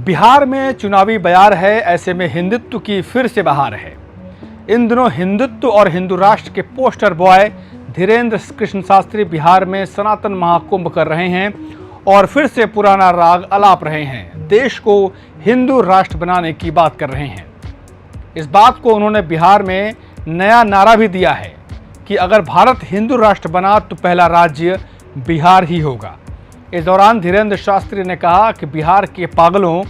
बिहार में चुनावी बयार है, ऐसे में हिंदुत्व की फिर से बहार है। इन दिनों हिंदुत्व और हिंदू राष्ट्र के पोस्टर बॉय धीरेन्द्र कृष्ण शास्त्री बिहार में सनातन महाकुंभ कर रहे हैं और फिर से पुराना राग अलाप रहे हैं। देश को हिंदू राष्ट्र बनाने की बात कर रहे हैं। इस बात को उन्होंने बिहार में नया नारा भी दिया है कि अगर भारत हिंदू राष्ट्र बना तो पहला राज्य बिहार ही होगा। इस दौरान धीरेन्द्र शास्त्री ने कहा कि बिहार के पागलों,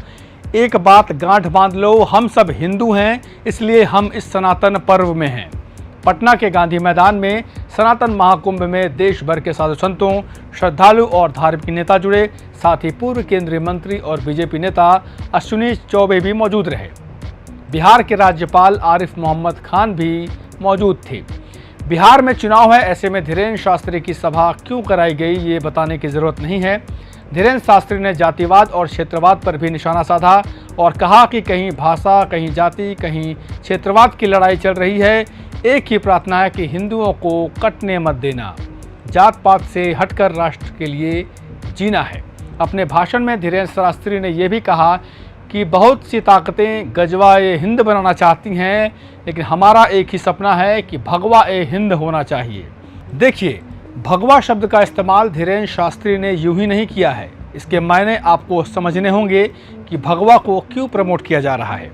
एक बात गांठ बांध लो, हम सब हिंदू हैं, इसलिए हम इस सनातन पर्व में हैं। पटना के गांधी मैदान में सनातन महाकुंभ में देश भर के साधु संतों, श्रद्धालु और धार्मिक नेता जुड़े। साथ ही पूर्व केंद्रीय मंत्री और बीजेपी नेता अश्विनी चौबे भी मौजूद रहे। बिहार के राज्यपाल आरिफ मोहम्मद खान भी मौजूद थे। बिहार में चुनाव है, ऐसे में धीरेन्द्र शास्त्री की सभा क्यों कराई गई ये बताने की जरूरत नहीं है। धीरेन्द्र शास्त्री ने जातिवाद और क्षेत्रवाद पर भी निशाना साधा और कहा कि कहीं भाषा, कहीं जाति, कहीं क्षेत्रवाद की लड़ाई चल रही है। एक ही प्रार्थना है कि हिंदुओं को कटने मत देना, जात पात से हटकर राष्ट्र के लिए जीना है। अपने भाषण में धीरेन्द्र शास्त्री ने यह भी कहा कि बहुत सी ताकतें गजवा ए हिंद बनाना चाहती हैं, लेकिन हमारा एक ही सपना है कि भगवा ए हिंद होना चाहिए। देखिए, भगवा शब्द का इस्तेमाल धीरेन्द्र शास्त्री ने यूं ही नहीं किया है। इसके मायने आपको समझने होंगे कि भगवा को क्यों प्रमोट किया जा रहा है।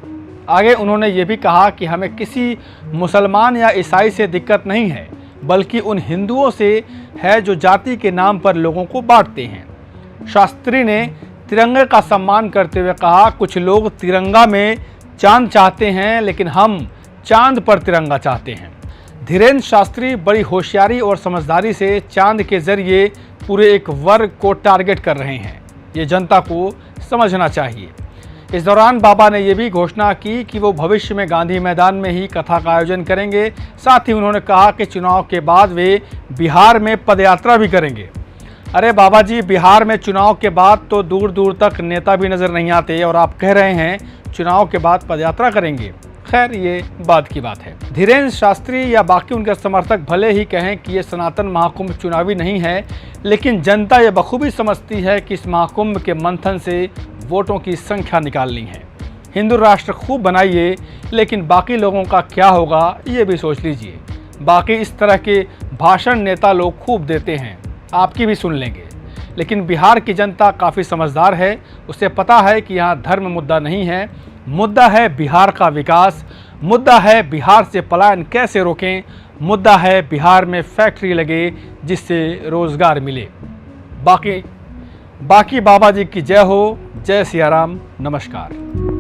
आगे उन्होंने ये भी कहा कि हमें किसी मुसलमान या ईसाई से दिक्कत नहीं है, बल्कि उन हिंदुओं से है जो जाति के नाम पर लोगों को बांटते हैं। शास्त्री ने तिरंगे का सम्मान करते हुए कहा, कुछ लोग तिरंगा में चांद चाहते हैं, लेकिन हम चांद पर तिरंगा चाहते हैं। धीरेन्द्र शास्त्री बड़ी होशियारी और समझदारी से चांद के जरिए पूरे एक वर्ग को टारगेट कर रहे हैं। ये जनता को समझना चाहिए। इस दौरान बाबा ने यह भी घोषणा की कि वो भविष्य में गांधी मैदान में ही कथा का आयोजन करेंगे। साथ ही उन्होंने कहा कि चुनाव के बाद वे बिहार में पदयात्रा भी करेंगे। अरे बाबा जी, बिहार में चुनाव के बाद तो दूर दूर तक नेता भी नजर नहीं आते और आप कह रहे हैं चुनाव के बाद पदयात्रा करेंगे। खैर, ये बात की बात है। धीरेन्द्र शास्त्री या बाकी उनके समर्थक भले ही कहें कि ये सनातन महाकुंभ चुनावी नहीं है, लेकिन जनता ये बखूबी समझती है कि इस महाकुंभ के मंथन से वोटों की संख्या निकालनी है। हिंदू राष्ट्र खूब बनाइए, लेकिन बाकी लोगों का क्या होगा ये भी सोच लीजिए। बाकी इस तरह के भाषण नेता लोग खूब देते हैं, आपकी भी सुन लेंगे। लेकिन बिहार की जनता काफ़ी समझदार है, उसे पता है कि यहाँ धर्म मुद्दा नहीं है, मुद्दा है बिहार का विकास, मुद्दा है बिहार से पलायन कैसे रोकें, मुद्दा है बिहार में फैक्ट्री लगे जिससे रोजगार मिले। बाकी बाबा जी की जय हो। जय सिया राम। नमस्कार।